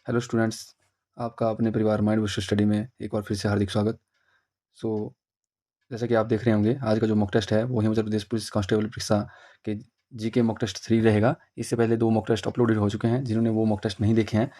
Hello students, आपका अपने परिवार माइंड बूस्टर स्टडी में एक बार फिर से हार्दिक स्वागत। जैसा कि आप देख रहे होंगे, आज का जो मॉक टेस्ट है वो हिमाचल प्रदेश पुलिस कांस्टेबल परीक्षा के जीके मॉक टेस्ट 3 रहेगा। इससे पहले 2 मॉक टेस्ट अपलोडेड हो चुके हैं। जिन्होंने वो मॉक टेस्ट नहीं देखे हैं,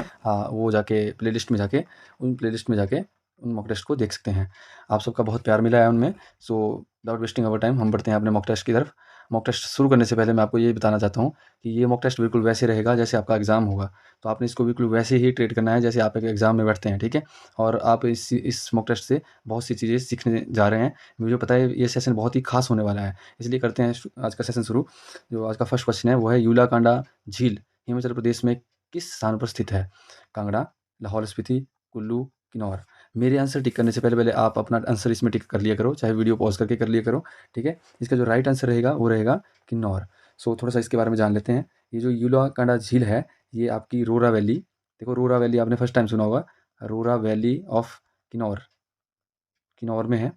वो जाके प्लेलिस्ट में जाके उन मॉक टेस्ट को देख सकते हैं। आप सबका बहुत प्यार मिला है उनमें। विदाउट वेस्टिंग आवर टाइम हम बढ़ते हैं अपने मॉक टेस्ट की तरफ। मॉक टेस्ट शुरू करने से पहले मैं आपको ये बताना चाहता हूँ कि ये मॉक टेस्ट बिल्कुल वैसे रहेगा जैसे आपका एग्ज़ाम होगा। तो आपने इसको बिल्कुल वैसे ही ट्रीट करना है जैसे आप एक एग्ज़ाम में बैठते हैं, ठीक है? और आप इस मॉक टेस्ट से बहुत सी चीज़ें सीखने जा रहे हैं। मुझे पता है ये सेशन बहुत ही खास होने वाला है, इसलिए करते हैं आज का सेशन शुरू। जो आज का फर्स्ट क्वेश्चन है वो है यूलाकांडा झील हिमाचल प्रदेश में किस स्थान पर स्थित है? कांगड़ा, लाहौल स्पीति, कुल्लू, किन्नौर। मेरे आंसर टिक करने से पहले आप अपना आंसर इसमें टिक कर लिया करो, चाहे वीडियो पॉज करके कर लिया करो, ठीक है? इसका जो राइट आंसर रहेगा वो रहेगा किन्नौर। थोड़ा सा इसके बारे में जान लेते हैं। ये जो यूलाकांडा झील है, ये आपकी रोरा वैली, देखो रोरा वैली आपने फर्स्ट टाइम सुना होगा। रोरा वैली ऑफ किन्नौर, किन्नौर में है,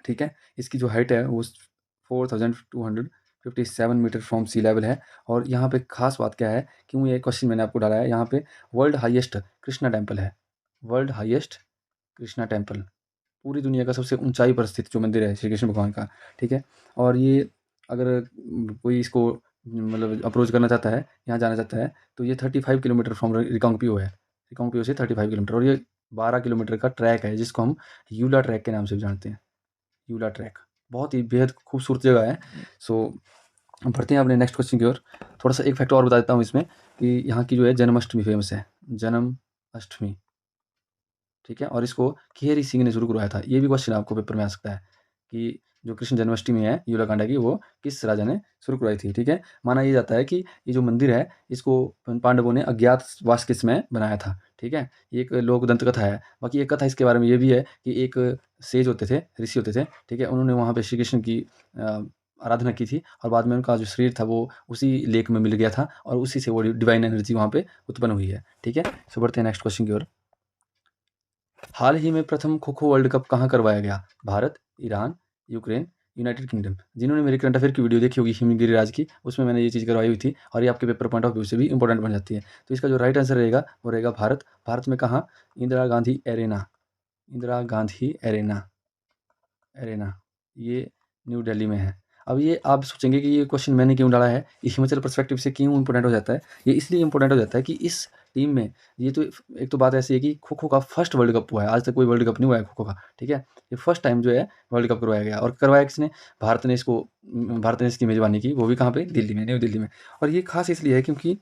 ठीक है? इसकी जो हाइट है वो 4257 मीटर फ्रॉम सी लेवल है। और यहाँ पे खास बात क्या है, क्यों ये क्वेश्चन मैंने आपको डाला है, यहाँ पे वर्ल्ड हाईएस्ट कृष्णा टेम्पल है। वर्ल्ड हाईएस्ट कृष्णा टेम्पल, पूरी दुनिया का सबसे ऊंचाई पर स्थित जो मंदिर है श्री कृष्ण भगवान का, ठीक है? और ये अगर कोई इसको मतलब अप्रोच करना चाहता है, यहाँ जाना चाहता है, तो ये 35 किलोमीटर फ्रॉम रिकांगपिओ है। रिकांगपिओ से 35 किलोमीटर, और ये 12 किलोमीटर का ट्रैक है जिसको हम यूला ट्रैक के नाम से भी जानते हैं। यूला ट्रैक बहुत ही बेहद खूबसूरत जगह है। सो बढ़ते हैं अपने नेक्स्ट क्वेश्चन की ओर। थोड़ा सा एक फैक्ट और बता देता हूँ इसमें कि यहाँ की जो है जन्माष्टमी फेमस है। जन्माष्टमी, ठीक है? और इसको खेहरी सिंह ने शुरू करवाया था। ये भी क्वेश्चन आपको पेपर में आ सकता है कि जो कृष्ण जन्माष्टमी है यूलाकांडा की, वो किस राजा ने शुरू करवाई थी, ठीक है? माना ये जाता है कि ये जो मंदिर है इसको पांडवों ने अज्ञातवास के समय बनाया था, ठीक है? ये एक लोक दंत कथा है। बाकी एक कथा इसके बारे में ये भी है कि एक सेज होते थे, ऋषि होते थे, ठीक है? उन्होंने वहाँ पे श्री कृष्ण की आराधना की थी, और बाद में उनका जो शरीर था वो उसी लेक में मिल गया था, और उसी से वो डिवाइन एनर्जी वहाँ पे उत्पन्न हुई है, ठीक है? बढ़ते हैं नेक्स्ट क्वेश्चन की ओर। हाल ही में प्रथम खो-खो वर्ल्ड कप कहाँ करवाया गया? Bharat, Iran, Ukraine, United kingdom. जिन्होंने मेरी करंट अफेयर की वीडियो देखी होगी हिमगिरी राज की, उसमें मैंने ये चीज़ करवाई हुई थी, और ये आपके पेपर पॉइंट ऑफ व्यू से भी इंपॉर्टेंट बन जाती है। तो इसका जो राइट आंसर रहेगा वो रहेगा भारत। भारत में कहाँ? Indira Gandhi arena, Indira Gandhi arena, arena, ये न्यू दिल्ली में है। अब ये आप सोचेंगे कि ये क्वेश्चन मैंने क्यों डाला है, ये हिमाचल पर्सपेक्टिव से क्यों इम्पोर्टेंट हो जाता है? ये इसलिए इम्पोर्टेंट हो जाता है कि इस टीम में ये तो एक तो बात ऐसी है कि खो-खो का फर्स्ट वर्ल्ड कप हुआ है। आज तक कोई वर्ल्ड कप नहीं हुआ है खो-खो का, ठीक है? ये फर्स्ट टाइम जो है वर्ल्ड कप करवाया गया, और करवाया किसने? भारत ने इसको भारत ने इसकी मेज़बानी की, वो भी कहाँ पे? दिल्ली में, न्यू दिल्ली में। और ये खास इसलिए है क्योंकि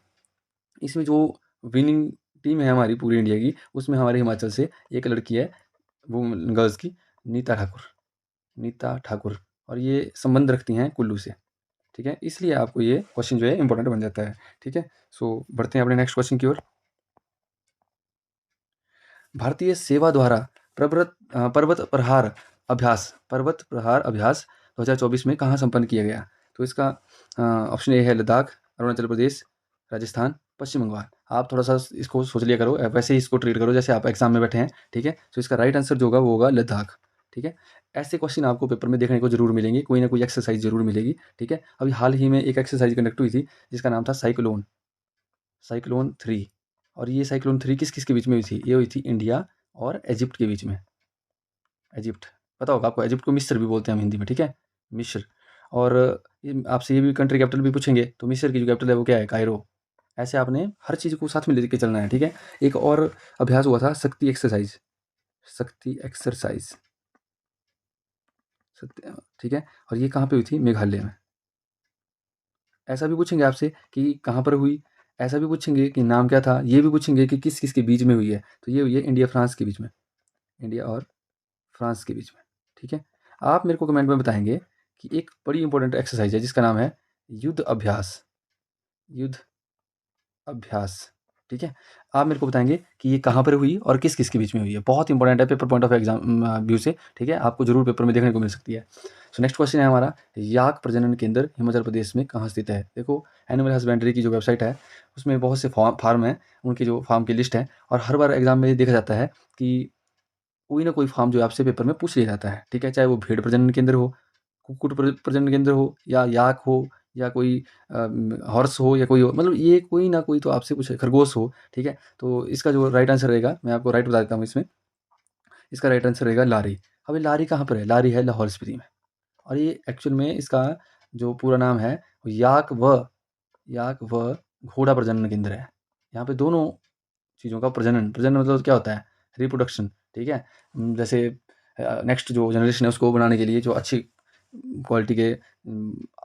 इसमें जो विनिंग टीम है हमारी पूरी इंडिया की, उसमें हमारे हिमाचल से एक लड़की है, वो गर्ल्स की, नीता ठाकुर, नीता ठाकुर, और ये संबंध रखती हैं कुल्लू से, ठीक है? इसलिए आपको ये क्वेश्चन जो है इंपॉर्टेंट बन जाता है, ठीक है? बढ़ते हैं अपने नेक्स्ट क्वेश्चन की ओर। भारतीय सेवा द्वारा पर्वत प्रहार अभ्यास 2024 में कहाँ संपन्न किया गया? तो इसका ऑप्शन ए है लद्दाख, अरुणाचल प्रदेश, राजस्थान, पश्चिम बंगाल। आप थोड़ा-सा इसको सोच लिया करो, वैसे ही इसको ट्रीट करो जैसे आप एग्ज़ाम में बैठे हैं, ठीक है? तो इसका राइट आंसर जो होगा वो होगा लद्दाख, ठीक है? ऐसे क्वेश्चन आपको पेपर में देखने को ज़रूर मिलेंगे, कोई ना कोई एक्सरसाइज़ ज़रूर मिलेगी, ठीक है? अभी हाल ही में एक एक्सरसाइज़ कंडक्ट हुई थी जिसका नाम था साइक्लोन, साइक्लोन 3। और ये साइक्लोन 3 किस-किस के बीच में हुई थी? ये हुई थी इंडिया और इजिप्ट के बीच में। इजिप्ट, पता होगा आपको, इजिप्ट को मिस्र भी बोलते हैं हम हिंदी में, ठीक है? मिस्र। और ये आपसे ये भी कंट्री कैपिटल भी पूछेंगे, तो मिस्र की जो कैपिटल है वो क्या है? कायरो। ऐसे आपने हर चीज़ को साथ में लेके चलना है, ठीक है? एक और अभ्यास हुआ था, शक्ति एक्सरसाइज़, शक्ति एक्सरसाइज़, ठीक है? और ये कहाँ पे हुई थी? मेघालय में। ऐसा भी पूछेंगे आपसे कि कहाँ पर हुई, ऐसा भी पूछेंगे कि नाम क्या था, ये भी पूछेंगे कि किस-किस के बीच में हुई है। तो ये हुई है इंडिया-फ्रांस के बीच में, इंडिया और फ्रांस के बीच में, ठीक है? आप मेरे को कमेंट में बताएँगे कि एक बड़ी इंपॉर्टेंट एक्सरसाइज़ है जिसका नाम है युद्ध अभ्यास, युद्ध अभ्यास, ठीक है? आप मेरे को बताएँगे कि ये कहाँ पर हुई और किस-किस के बीच में हुई है। बहुत इंपॉर्टेंट है पेपर पॉइंट ऑफ व्यू से, ठीक है? आपको ज़रूर पेपर में देखने को मिल सकती है। नेक्स्ट क्वेश्चन है हमारा, याक प्रजनन केंद्र हिमाचल प्रदेश में कहाँ स्थित है? देखो, एनिमल हस्बेंड्री की जो वेबसाइट है, उसमें बहुत से फार्म हैं, उनकी जो फार्म की लिस्ट है, और हर बार एग्ज़ाम में ये देखा जाता है कि कोई ना कोई फार्म जो है आपसे पेपर में पूछ लिया जाता है, ठीक है? चाहे वो भेड़ प्रजनन केंद्र हो, कुक्कुट प्रजनन केंद्र हो, या याक हो, या कोई हॉर्स हो या कोई हो, मतलब ये कोई ना कोई तो आपसे पूछे, खरगोश हो, ठीक है? तो इसका जो राइट आंसर रहेगा, मैं आपको राइट बता देता हूँ इसमें, इसका राइट आंसर रहेगा लारी। अब ये लारी कहाँ पर है? लारी है लाहौल स्पीति में, और ये एक्चुअल में इसका जो पूरा नाम है वो याक व घोड़ा प्रजनन केंद्र है। यहाँ पे दोनों चीज़ों का प्रजनन मतलब क्या होता है? रिप्रोडक्शन, ठीक है? जैसे नेक्स्ट जो जनरेशन है उसको बनाने के लिए जो अच्छी क्वालिटी के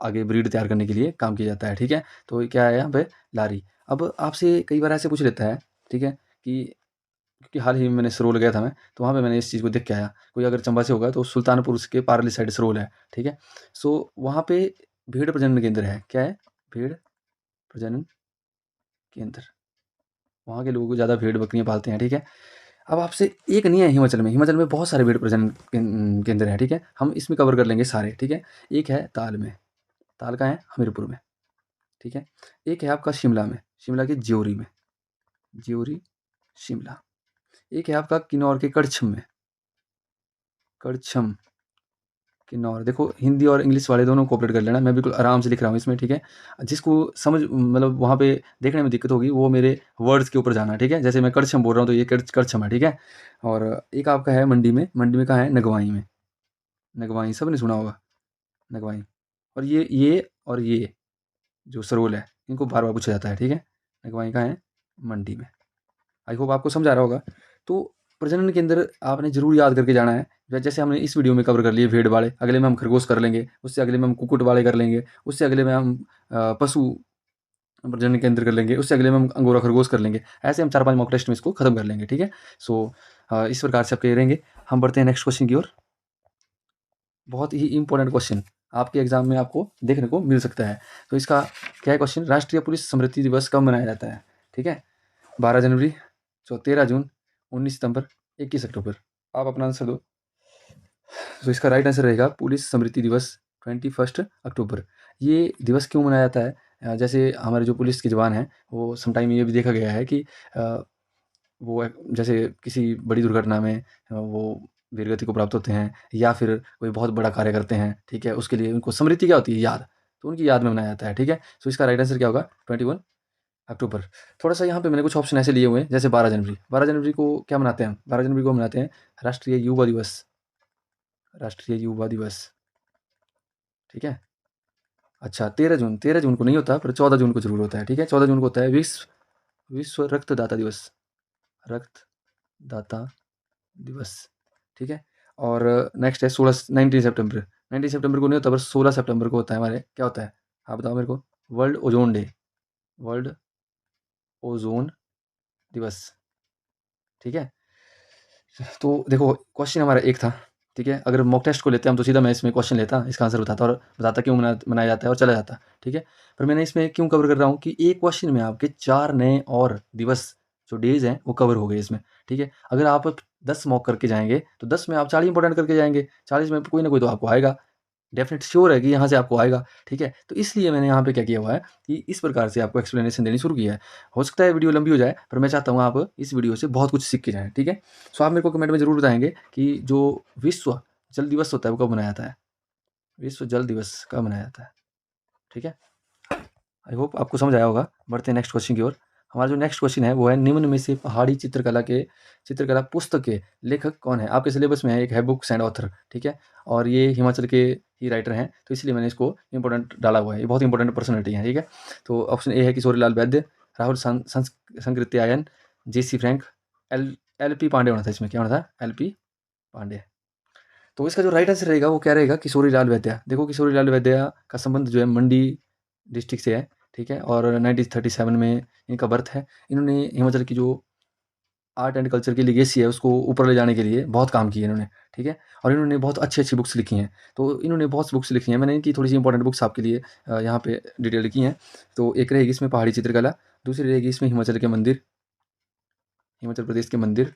आगे ब्रीड तैयार करने के लिए काम किया जाता है, ठीक है? तो ये क्या है यहाँ पे? लारी। अब आपसे कई बार ऐसे पूछ लेता है, ठीक है? क्योंकि हाल ही में मैंने सरोल गया था मैं, तो वहाँ पे मैंने इस चीज़ को देख के आया। कोई अगर चंबा से होगा तो सुल्तानपुर के पारली साइड सरोल है, ठीक है? सो वहाँ पे भेड़ प्रजनन केंद्र है। क्या है? भेड़ प्रजनन केंद्र। वहाँ के लोग ज़्यादा भेड़-बकरियाँ पालते हैं, ठीक है? अब आपसे एक नहीं है हिमाचल में बहुत सारे भेड़ प्रजनन केंद्र हैं, ठीक है? हम इसमें कवर कर लेंगे सारे, ठीक है? एक है ताल में, ताल कहाँ है? हमीरपुर में, ठीक है? एक है आपका शिमला में, शिमला के ज्योरी में, ज्योरी, शिमला। एक है आपका किन्नौर के करछम में, करछम, किन्नौर। देखो हिंदी और इंग्लिश वाले दोनों कोऑपरेट कर लेना, मैं बिल्कुल आराम से लिख रहा हूँ इसमें, ठीक है? जिसको समझ मतलब वहाँ पे देखने में दिक्कत होगी वो मेरे वर्ड्स के ऊपर जाना, ठीक है? जैसे मैं करछम बोल रहा हूँ तो ये करछम है, ठीक है? और एक आपका है मंडी में कहाँ है? नगवाई में, नगवाई सबने सुना होगा, नगवाई। और ये जो सरोल है इनको बार-बार पूछा जाता है, ठीक है? नगवाई कहाँ है? मंडी में। आई होप आपको समझ आ रहा होगा। तो प्रजनन केंद्र आपने ज़रूर याद करके जाना है। जैसे हमने इस वीडियो में कवर कर लिए भेड़ वाले, अगले में हम खरगोश कर लेंगे, उससे अगले में हम कुक्कुट वाले कर लेंगे, उससे अगले में हम पशु प्रजनन केंद्र कर लेंगे, उससे अगले में हम अंगोरा खरगोश कर लेंगे। ऐसे हम 4-5 मॉक टेस्ट में इसको खत्म कर लेंगे, ठीक है? सो इस प्रकार से आपके रहेंगे। हम बढ़ते हैं नेक्स्ट क्वेश्चन की ओर। बहुत ही इम्पोर्टेंट क्वेश्चन आपके एग्जाम में आपको देखने को मिल सकता है। तो इसका क्या है क्वेश्चन? राष्ट्रीय पुलिस स्मृति दिवस कब मनाया जाता है? ठीक है? 12 जनवरी, 13 जून, 19 सितंबर, 21 अक्टूबर। आप अपना आंसर दो। तो इसका राइट आंसर रहेगा पुलिस स्मृति दिवस 21 अक्टूबर। ये दिवस क्यों मनाया जाता है? जैसे हमारे जो पुलिस के जवान हैं वो समटाइम ये भी देखा गया है कि वो जैसे किसी बड़ी दुर्घटना में वो वीरगति को प्राप्त होते हैं या फिर कोई बहुत बड़ा कार्य करते हैं, ठीक है? उसके लिए उनको स्मृति क्या होती है? याद। तो उनकी याद में मनाया जाता है, ठीक है? सो इसका राइट आंसर क्या होगा? 21 अक्टूबर। थोड़ा-सा यहाँ पे मैंने कुछ ऑप्शन ऐसे लिए हुए हैं, जैसे 12 जनवरी। 12 जनवरी को क्या मनाते हैं हम? 12 जनवरी को मनाते हैं राष्ट्रीय युवा दिवस, राष्ट्रीय युवा दिवस, ठीक है? अच्छा 13 जून को नहीं होता पर 14 जून को ज़रूर होता है, ठीक है? 14 जून को होता है विश्व रक्तदाता दिवस, रक्तदाता दिवस, ठीक है? और नेक्स्ट है 19 सितंबर। 19 सितंबर को नहीं होता पर 16 सितंबर को होता है हमारे, क्या होता है? आप बताओ मेरे को? World ozone day, world ozone दिवस, ठीक है? तो देखो क्वेश्चन हमारा एक था, ठीक है? अगर मॉक टेस्ट को लेते हम तो सीधा मैं इसमें क्वेश्चन लेता, इसका आंसर बताता और बताता क्यों मनाया जाता है और चला जाता, ठीक है? पर मैंने इसमें क्यों कवर कर रहा हूँ कि एक क्वेश्चन में आपके 4 नए और दिवस जो डेज़ हैं वो कवर हो गए इसमें, ठीक है? अगर आप 10 मॉक करके जाएँगे तो 10 में आप 40 इंपॉर्टेंट करके जाएँगे, 40 में कोई ना कोई तो आपको आएगा। डेफ़िनेट श्योर है कि यहाँ से आपको आएगा, ठीक है? तो इसलिए मैंने यहाँ पे क्या किया हुआ है कि इस प्रकार से आपको एक्सप्लेनेशन देनी शुरू की है। हो सकता है वीडियो लंबी हो जाए, पर मैं चाहता हूँ आप इस वीडियो से बहुत कुछ सीख के जाएँ, ठीक है? सो आप मेरे को कमेंट में ज़रूर बताएँगे कि जो विश्व जल दिवस होता है, वो कब मनाया जाता है? विश्व जल दिवस कब मनाया जाता है? ठीक है? आई होप आपको समझ आया होगा। बढ़ते हैं नेक्स्ट क्वेश्चन की ओर। हमारा जो नेक्स्ट क्वेश्चन है वो है निम्न में से पहाड़ी चित्रकला पुस्तक के लेखक कौन है? आपके सिलेबस में है एक है बुक्स एंड ऑथर, ठीक है? और ये हिमाचल के ही राइटर हैं, तो इसलिए मैंने इसको इम्पोर्टेंट डाला हुआ है। ये बहुत इंपॉर्टेंट पर्सनैलिटी हैं, ठीक है? तो ऑप्शन ए है Kishorilal Vaidya, Rahul Sankrityayan, J C Frank, L P Pandey होना था इसमें, क्या होना था? L P Pandey. तो इसका जो राइट आंसर रहेगा वो क्या रहेगा? किशोरीलाल वैद्या। देखो किशोरीलाल वैद्या का संबंध जो है मंडी डिस्ट्रिक्ट से है, ठीक है? और 1937 में इनका बर्थ है। इन्होंने हिमाचल की जो आर्ट एंड कल्चर की लेगेसी है उसको ऊपर ले जाने के लिए बहुत काम किए इन्होंने, ठीक है? और इन्होंने बहुत अच्छी-अच्छी बुक्स लिखी हैं। तो इन्होंने बहुत बुक्स लिखी हैं। मैंने इनकी थोड़ी-सी इंपॉर्टेंट बुक्स आपके लिए यहाँ पे डिटेल लिखी हैं। तो एक रहेगी इसमें पहाड़ी चित्रकला, दूसरी रहेगी इसमें हिमाचल प्रदेश के मंदिर,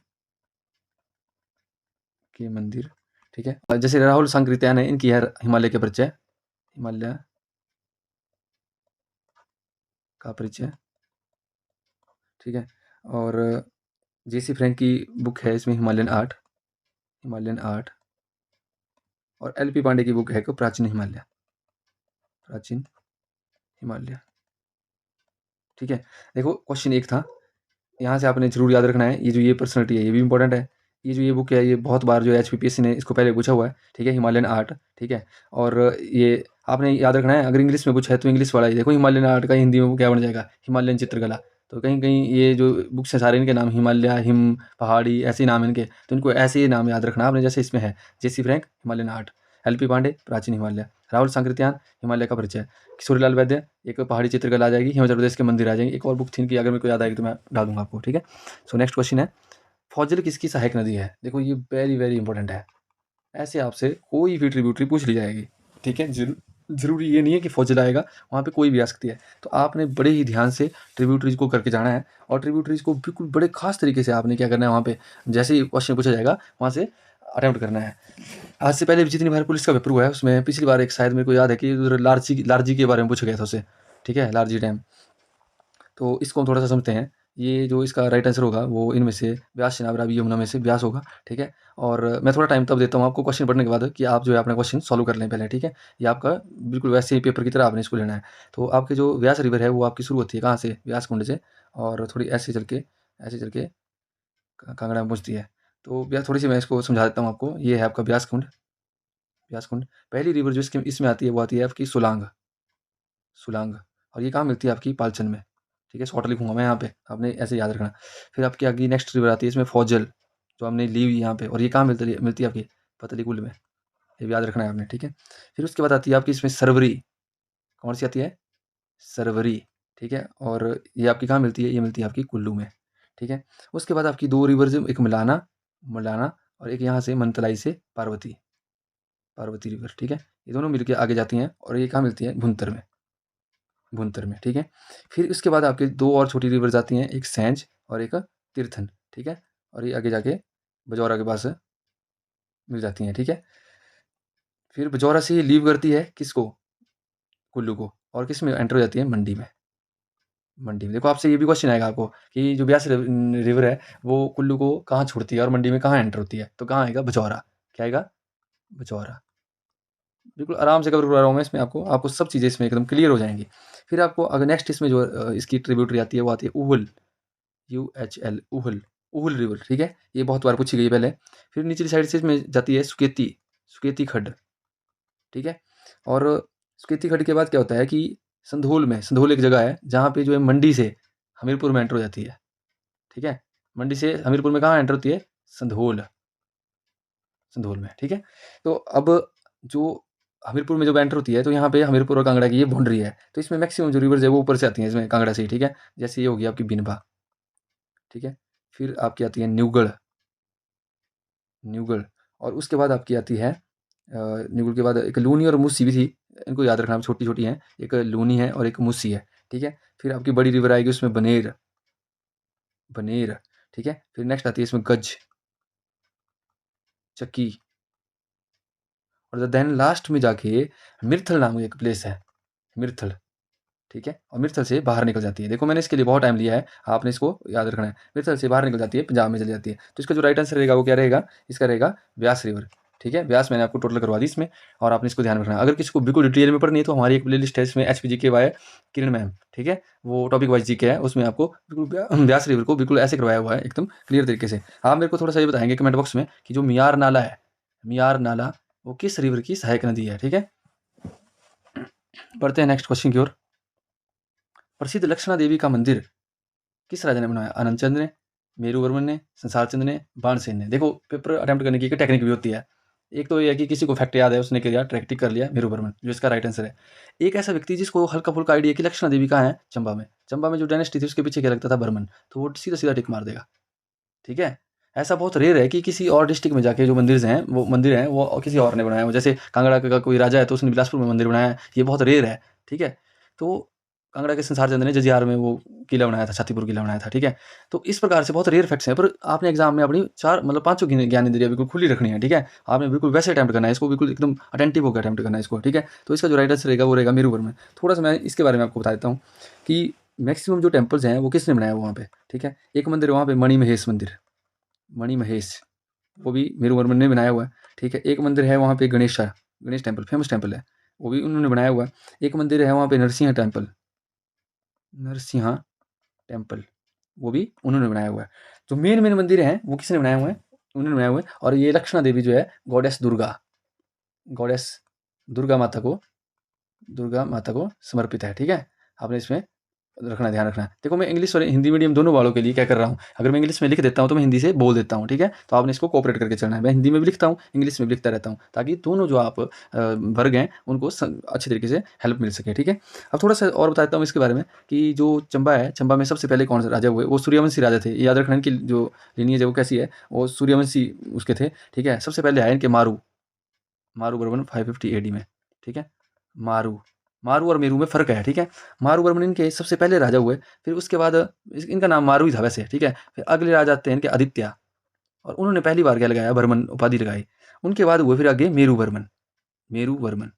ठीक है? जैसे राहुल सांकृत्यायन है, इनकी है हिमालय के परिचय, हिमालय का परिचय, ठीक है? और जेसी फ्रैंक की बुक है इसमें हिमालयन आर्ट। और एल पी पांडे की बुक है प्राचीन हिमालय, प्राचीन हिमालय, ठीक है। देखो क्वेश्चन एक था, यहाँ से आपने ज़रूर याद रखना है, ये जो ये पर्सनैलिटी है ये भी इम्पोर्टेंट है। ये जो ये बुक है ये बहुत बार जो है एचपीपीएससी ने इसको पहले पूछा हुआ है, ठीक है, हिमालयन आर्ट, ठीक है। और ये आपने याद रखना है, अगर इंग्लिश में पूछा है तो इंग्लिश वाला ही देखो, हिमालयन आर्ट का हिंदी में वो क्या बन जाएगा, हिमालयन चित्रकला। तो कहीं कहीं ये जो बुक्स हैं सारे इनके नाम हिमालय, हिम, पहाड़ी, ऐसे ही नाम है इनके, तो इनको ऐसे ही नाम याद रखना आपने, जैसे इसमें है JC Frank Himalayan art, LP Pandey प्राचीन हिमालय, राहुल सांकृत्यान हिमालय का परिचय, किशोरीलाल वैद्य एक पहाड़ी चित्रकला आ जाएगी, हिमाचल प्रदेश के मंदिर आ जाएंगे। एक और बुक थी इनकी, अगर मेरे को याद आएगी तो मैं डाल दूंगा आपको, ठीक है। सो नेक्स्ट क्वेश्चन है, फौजल किसकी सहायक नदी है? देखो ये वेरी वेरी इंपॉर्टेंट है, ऐसे आपसे कोई भी ट्रिब्यूटरी पूछ ली जाएगी, ठीक है। ज़रूरी ये नहीं है कि फौजल आएगा, वहाँ पे कोई भी आ सकती है। तो आपने बड़े ही ध्यान से ट्रिब्यूटरीज को करके जाना है, और ट्रिब्यूटरीज को बिल्कुल बड़े खास तरीके से आपने क्या करना है, वहाँ पे जैसे ही क्वेश्चन पूछा जाएगा वहाँ से अटेम्प्ट करना है। आज से पहले भी जितनी बार पुलिस का पेपर हुआ है उसमें पिछली बार एक शायद मेरे को याद है कि उधर लारजी के बारे में पूछा गया था उससे, ठीक है, लारजी डैम। तो इसको हम थोड़ा सा समझते हैं। ये जो इसका राइट आंसर होगा वो इनमें से व्यास, चिनाब, रावी, यमुना में से व्यास होगा, ठीक है। और मैं थोड़ा टाइम तब देता हूँ आपको क्वेश्चन पढ़ने के बाद कि आप जो है अपना क्वेश्चन सॉल्व कर लें पहले, ठीक है। ये आपका बिल्कुल वैसे ही पेपर की तरह आपने इसको लेना है। तो आपके जो व्यास रिवर है वो आपकी शुरू होती है कहाँ से, व्यास कुंड से, और थोड़ी ऐसे चल के कांगड़ा में पहुँचती है। तो थोड़ी सी मैं इसको समझा देता हूँ आपको। ये है आपका व्यास कुंड, व्यास कुंड। पहली रिवर जो इसके इसमें आती है वो आती है आपकी सुलांग, सुलांग। और ये कहाँ मिलती है आपकी, पालचन में, ठीक है। शॉर्ट लिखूंगा मैं यहाँ पे, आपने ऐसे याद रखना। फिर आपकी आगे नेक्स्ट रिवर आती है इसमें फौजल, जो हमने ली हुई यहाँ पे, और ये कहाँ मिलती है आपकी पतलीकुल में, ये भी याद रखना है आपने, ठीक है। फिर उसके बाद आती है आपकी इसमें सरवरी, कौन सी आती है, सरवरी, ठीक है। और ये आपकी कहाँ मिलती है, ये मिलती है आपकी कुल्लू में, ठीक है। उसके बाद आपकी दो रिवर, जो एक मलाना, मलाना, और एक यहाँ से मनतलाई से पार्वती, पार्वती रिवर, ठीक है। ये दोनों मिलके आगे जाती हैं, और ये कहाँ मिलती है, भुंतर में, भुंतर में, ठीक है। फिर उसके बाद आपके दो और छोटी रिवर्स आती हैं, एक सैंज और एक तीर्थन, ठीक है। और ये आगे जाके बजौरा के पास मिल जाती हैं, ठीक है। फिर बजौरा से ये लीव करती है किसको, कुल्लू को, और किस में एंटर हो जाती है, मंडी में, मंडी में। देखो आपसे ये भी क्वेश्चन आएगा आपको कि जो ब्यास रिवर है वो कुल्लू को कहाँ छोड़ती है और मंडी में कहाँ एंटर होती है, तो कहाँ आएगा, बजौरा, क्या आएगा, बजौरा। बिल्कुल आराम से कवर करवा रहा हूँ मैं इसमें, आपको सब चीज़ें इसमें एकदम क्लियर हो जाएंगी। फिर आपको अगर नेक्स्ट इसमें जो इसकी ट्रिब्यूटरी आती है वो आती है उहल, UHL, उहल, उहल रिवर, ठीक है। ये बहुत बार पूछी गई है पहले। फिर निचली साइड से इसमें जाती है सुकेती, सुकेती खड्ड, ठीक है। और सुकेती खड्ड के बाद क्या होता है कि संधोल में, संधोल एक जगह है जहाँ पे जो है मंडी से हमीरपुर में एंटर हो जाती है, ठीक है। मंडी से हमीरपुर में कहाँ एंटर होती है, संधोल, संधोल में, ठीक है। तो अब जो हमीरपुर में जब एंटर होती है तो यहाँ पे हमीरपुर और कांगड़ा की ये बाउंड्री है, तो इसमें मैक्सिमम जो रिवर्स है वो ऊपर से आती हैं इसमें कांगड़ा से ही, ठीक है। जैसे ये होगी आपकी बिनबा, ठीक है। फिर आपकी आती है न्यूगढ़, न्यूगढ़। और उसके बाद आपकी आती है न्यूगढ़ के बाद एक लूनी और मूसी भी थी, इनको याद रखना, छोटी छोटी हैं, एक लूनी है और एक मूसी है, ठीक है। फिर आपकी बड़ी रिवर आएगी उसमें बनेर, बनेर, ठीक है। फिर नेक्स्ट आती है इसमें गज, चक्की, और देन लास्ट में जाके मिर्थल नाम की एक प्लेस है, मिर्थल, ठीक है। और मिर्थल से बाहर निकल जाती है, देखो मैंने इसके लिए बहुत टाइम लिया है, आपने इसको याद रखना है। मिर्थल से बाहर निकल जाती है, पंजाब में चली जाती है। तो इसका जो राइट आंसर रहेगा वो क्या रहेगा, इसका रहेगा व्यास रिवर, ठीक है। व्यास मैंने आपको टोटल करवा दी इसमें, और आपने इसको ध्यान रखना है। अगर किसी को बिल्कुल डिटेल में पढ़नी है तो हमारी एक प्ले लिस्ट है इसमें, HPGK वाई किरण मैम, ठीक है। वो टॉपिक वाइज जीके है, उसमें आपको बिल्कुल व्यास रिवर को बिल्कुल ऐसे करवाया हुआ है एकदम क्लियर तरीके से। आप मेरे को थोड़ा सा ये बताएंगे कमेंट बॉक्स में कि जो मियार नाला है, मियार नाला वो किस रिवर की सहायक नदी है, ठीक है। बढ़ते हैं नेक्स्ट क्वेश्चन की ओर। प्रसिद्ध लक्षणा देवी का मंदिर किस राजा ने बनवाया, आनंद चंद ने, मेरू वर्मन ने, संसार चंद ने, बाणसेन ने। देखो पेपर अटेम्प्ट करने की एक टेक्निक भी होती है, एक तो ये है कि किसी को फैक्ट याद है उसने किया, ट्रैक्टिक कर लिया, मेरू वर्मन, जो इसका राइट आंसर है। एक ऐसा व्यक्ति जिसको हल्का फुल्का आइडिया कि लक्षणा देवी कहाँ है, चंबा में, चंबा में जो डायनेस्टी थी उसके पीछे क्या लगता था, बर्मन, तो वो सीधा सीधा टिक मार देगा, ठीक है। ऐसा बहुत रेयर है कि किसी और डिस्ट्रिक्ट में जाके जो मंदिर हैं वो किसी और ने बनाया हो, जैसे कांगड़ा का कोई राजा है तो उसने बिलासपुर में मंदिर बनाया है, ये बहुत रेयर है, ठीक है। तो कांगड़ा के संसार चंद ने जजियार में वो किला बनाया था, छातीपुर किला बनाया था, ठीक है। तो इस प्रकार से बहुत रेयर फैक्ट्स हैं, पर आपने एग्जाम में अपनी चार मतलब पांचों ज्ञान इंद्रिया बिल्कुल खुली रखनी है, ठीक है। आपने बिल्कुल वैसे अटैम्प्ट करना है इसको, बिल्कुल एकदम अटेंटिव होकर अटैम्प्ट करना है इसको, ठीक है। तो इसका जो राइट आंसर रहेगा वो रहेगा मेरू वर्मन। थोड़ा सा मैं इसके बारे में आपको बता देता हूँ कि मैक्सिमम जो टेम्पल्स हैं वो किसने बनाया वहाँ पे, ठीक है। एक मंदिर है वहाँ पे मणि महेश मंदिर, मणि महेश, वो भी मेरू वर्मन ने बनाया हुआ है, ठीक है। एक मंदिर है वहाँ पे गणेश टेम्पल, फेमस टेम्पल है, वो भी उन्होंने बनाया हुआ है। एक मंदिर है वहाँ पे नरसिंह टेम्पल, नरसिंहा टेम्पल, वो भी उन्होंने बनाया हुआ है। जो मेन मंदिर हैं वो किसने बनाए हुए हैं? उन्होंने बनाए हुए हैं। और ये लक्षणा देवी जो है गॉडेस दुर्गा, गॉडेस दुर्गा माता को, दुर्गा माता को समर्पित है, ठीक है? आपने इसमें रखना, ध्यान रखना है। देखो मैं इंग्लिश और हिंदी मीडियम दोनों वालों के लिए क्या कर रहा हूँ, अगर मैं इंग्लिश में लिख देता हूँ तो मैं हिंदी से बोल देता हूँ, ठीक है? तो आपने इसको कोऑपरेट करके चलना है। मैं हिंदी में भी लिखता हूँ, इंग्लिश में भी लिखता रहता हूँ, ताकि दोनों जो आप वर्ग हैं उनको अच्छे तरीके से हेल्प मिल सके, ठीक है? अब थोड़ा सा और बताता हूँ इसके बारे में कि जो चंबा है, चंबा में सबसे पहले कौन से राजा हुए? वो सूर्यवंशी राजा थे। याद रखना इनकी जो लिनिएज है वो कैसी है, वो सूर्यवंशी उसके थे, ठीक है? सबसे पहले आए इनके मारू, मारू वर्मन 550 एडी में, ठीक है? मारू, मारू और मेरू में फ़र्क है, ठीक है? मारू वर्मन इनके सबसे पहले राजा हुए, फिर उसके बाद इनका नाम मारू ही था वैसे, ठीक है? फिर अगले राजा आते हैं इनके आदित्य, और उन्होंने पहली बार क्या लगाया, वर्मन उपाधि लगाई। उनके बाद हुए फिर आगे मेरू वर्मन, मेरू वर्मन,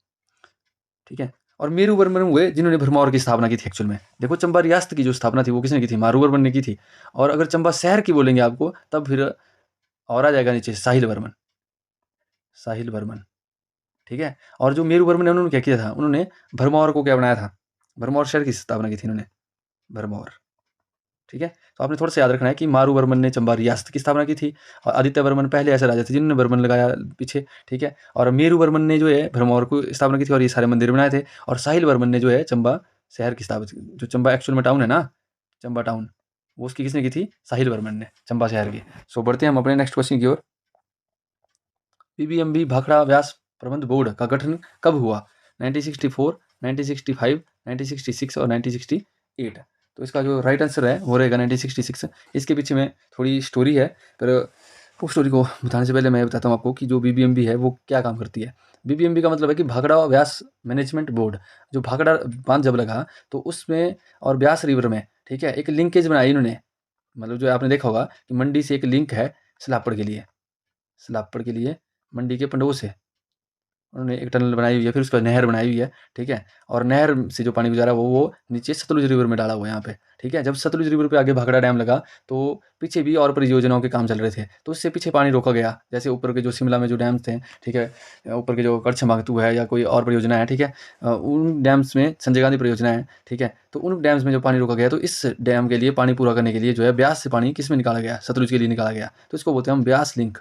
ठीक है? और मेरू वर्मन हुए जिन्होंने भरमौर की स्थापना की थी एक्चुअल में। देखो चंबा रियासत की जो स्थापना थी वो किसने की थी? मारू वर्मन ने की थी। और अगर चंबा शहर की बोलेंगे आपको तब फिर और आ जाएगा नीचे साहिल वर्मन, साहिल वर्मन, ठीक है? और जो मेरू वर्मन है उन्होंने क्या किया था? उन्होंने भरमौर को क्या बनाया था? भरमौर शहर की स्थापना की थी इन्होंने, भरमौर, ठीक है? तो आपने थोड़ा सा याद रखना है कि मारू वर्मन ने चंबा रियासत की स्थापना की थी, और आदित्य वर्मन पहले ऐसे राजा थे जिन्होंने वर्मन लगाया पीछे, ठीक है? और मेरू वर्मन ने जो है भरमौर को स्थापना की थी और ये सारे मंदिर बनाए थे। और साहिल वर्मन ने जो है चंबा शहर की स्थापना, जो चंबा एक्चुअल में टाउन है ना, चंबा टाउन, वो उसकी किसने की थी? साहिल वर्मन ने, चंबा शहर की। सो बढ़ते हैं हम अपने नेक्स्ट क्वेश्चन की ओर। पीबीएमबी भाखड़ा व्यास प्रबंध बोर्ड का गठन कब हुआ? 1964, 1965, 1966 और 1968। तो इसका जो राइट आंसर है वो रहेगा 1966। इसके पीछे में थोड़ी स्टोरी है, पर उस स्टोरी को बताने से पहले मैं बताता हूँ आपको कि जो बीबीएमबी है वो क्या काम करती है। बीबीएमबी का मतलब है कि भाखड़ा व्यास मैनेजमेंट बोर्ड। जो भाखड़ा बांध जब लगा तो उसमें और ब्यास रिवर में, ठीक है, एक लिंकेज बनाई इन्होंने। मतलब जो आपने देखा होगा कि मंडी से एक लिंक है सलापड़ के लिए, सलापड़ के लिए मंडी के पंडों से उन्होंने एक टनल बनाई हुई है, फिर उसके बाद नहर बनाई हुई है, ठीक है? और नहर से जो पानी गुजारा वो नीचे सतलुज रिवर में डाला हुआ है यहाँ पे, ठीक है? जब सतलुज रिवर पे आगे भाखड़ा डैम लगा तो पीछे भी और परियोजनाओं के काम चल रहे थे, तो उससे पीछे पानी रोका गया। जैसे ऊपर के जो शिमला में जो डैम्स थे, ठीक है? ऊपर के जो कड़छमागतू है या कोई और परियोजना है, ठीक है? उन डैम्स में संजय गांधी परियोजना है, ठीक है? तो उन डैम्स में जो पानी रोका गया तो इस डैम के लिए पानी पूरा करने के लिए जो है ब्यास से पानी किस में निकाला गया? सतलुज के लिए निकाला गया। तो इसको बोलते हैं हम ब्यास लिंक,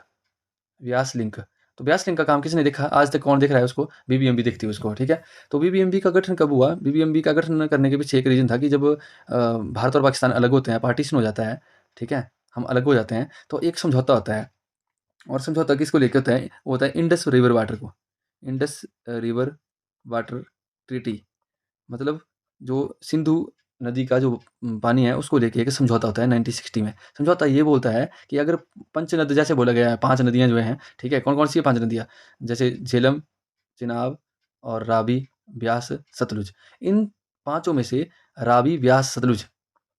व्यास लिंक। तो व्यास लिंक का काम किसने देखा? आज तक कौन देख रहा है उसको? बीबीएमबी देखती है उसको, ठीक है? तो बीबीएमबी का गठन कब हुआ? बीबीएमबी का गठन करने के पीछे एक रीज़न था कि जब भारत और पाकिस्तान अलग होते हैं, पार्टीशन हो जाता है, ठीक है? हम अलग हो जाते हैं, तो एक समझौता होता है, और समझौता किसको लेके होता है? वो होता है इंडस रिवर वाटर को, इंडस रिवर वाटर ट्रीटी। मतलब जो सिंधु नदी का जो पानी है उसको लेके एक समझौता होता है 1960 में। समझौता ये बोलता है कि अगर पंचनद जैसे बोला गया है, 5 नदियाँ जो हैं, ठीक है? कौन-कौन सी है 5 नदियाँ? जैसे झेलम, चिनाब और रावी, ब्यास, सतलुज। इन पाँचों में से रावी, ब्यास, सतलुज,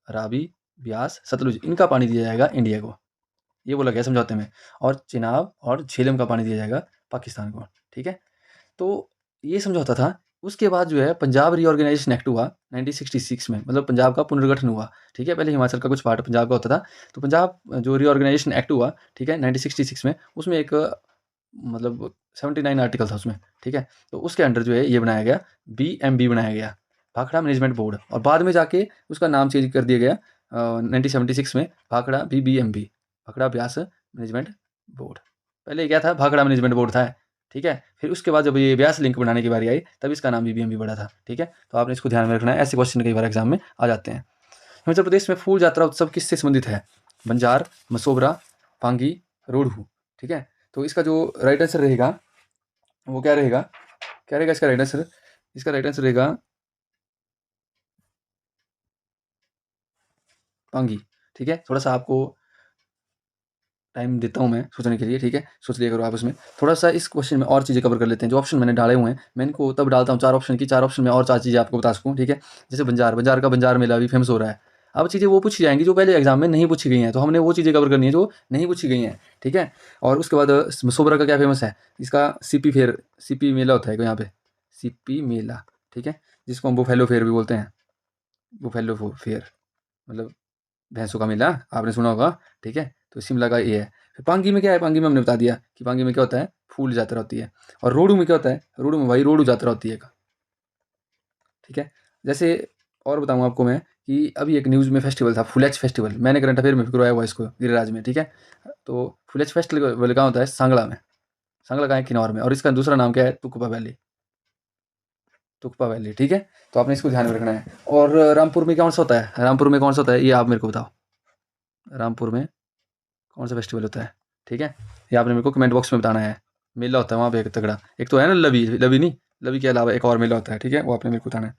रावी, ब्यास, सतलुज इनका पानी दिया जाएगा इंडिया को। ये बोला गया समझौते में। और चिनाब और झेलम का पानी दिया जाएगा पाकिस्तान को, ठीक है? तो ये समझौता था। उसके बाद जो है पंजाब रीऑर्गेनाइजेशन एक्ट हुआ 1966 में, मतलब पंजाब का पुनर्गठन हुआ, ठीक है? पहले हिमाचल का कुछ पार्ट पंजाब का होता था, तो पंजाब जो रीऑर्गेनाइजेशन एक्ट हुआ, ठीक है? 1966 में, उसमें एक मतलब 79 आर्टिकल था उसमें, ठीक है? तो उसके अंडर जो है ये बनाया गया, बीएमबी बनाया गया, भाखड़ा मैनेजमेंट बोर्ड, और बाद में जाके उसका नाम चेंज कर दिया गया 1976 में Bhakra BBMB, Bhakra Beas management board. पहले क्या था? भाखड़ा मैनेजमेंट बोर्ड था, ठीक है? फिर उसके बाद जब ये ब्यास लिंक बनाने की बारी आई तब इसका नाम बीबीएमबी पड़ा था, ठीक है? तो आपने इसको ध्यान में रखना है, ऐसे क्वेश्चन कई बार एग्जाम में आ जाते हैं। हिमाचल प्रदेश में फूल यात्रा उत्सव किससे संबंधित है? बंजार, मसोबरा, पांगी, रोहडू, ठीक है? तो इसका जो राइट आंसर रहेगा वो क्या रहेगा? क्या रहेगा इसका राइट आंसर? इसका राइट आंसर रहेगा पांगी, ठीक है? थोड़ा सा आपको टाइम देता हूँ मैं सोचने के लिए, ठीक है? सोच लिया करो आप उसमें। थोड़ा सा इस क्वेश्चन में और चीज़ें कवर कर लेते हैं। जो ऑप्शन मैंने डाले हुए हैं, मैं इनको तब डालता हूँ 4 ऑप्शन की, 4 ऑप्शन में और 4 चीज़ें आपको बता सकूँ, ठीक है? जैसे बंजार, बंजार का बंजार मेला अभी फेमस हो रहा है। अब चीज़ें वो पूछी जाएँगी जो पहले एग्जाम में नहीं पूछी गई हैं, तो हमने वो चीज़ें कवर करनी है जो नहीं पूछी गई हैं, ठीक है? और उसके बाद मसोबरा का क्या फेमस है? इसका सीपी फेयर, सीपी मेला होता है यहाँ पे, सीपी मेला, ठीक है? जिसको हम बुफेलो फेयर भी बोलते हैं, बुफेलो फेयर, मतलब भैंसों का मेला आपने सुना होगा, ठीक है? तो शिमला का ये है। फिर पांगी में क्या है, पांगी में हमने बता दिया कि पांगी में क्या होता है, फूल यात्रा होती है। और रोडू में क्या होता है, रोडू में भाई रोडू यात्रा होती है। ठीक है। जैसे और बताऊँ आपको मैं कि अभी एक न्यूज़ में फेस्टिवल था, फुलेच फेस्टिवल, मैंने करंट अफेयर में भी करवाया हुआ है इसको गिरिराज में। ठीक है। तो फुलेच फेस्टिवल कहाँ होता है, सांगला में। सांगला कहाँ है, किन्नौर में। और इसका दूसरा नाम क्या है, तुकपा वैली। तुकपा वैली। ठीक है। तो आपने इसको ध्यान में रखना है। और रामपुर में कौन सा होता है, रामपुर में कौन सा होता है, ये आप मेरे को बताओ। रामपुर में कौन सा फेस्टिवल होता है। ठीक है। ये आपने मेरे को कमेंट बॉक्स में बताना है। मेला होता है वहाँ पे एक तगड़ा, एक तो है ना लवी, लवी नहीं, लवी के अलावा एक और मेला होता है। ठीक है, वो आपने मेरे को बताना है।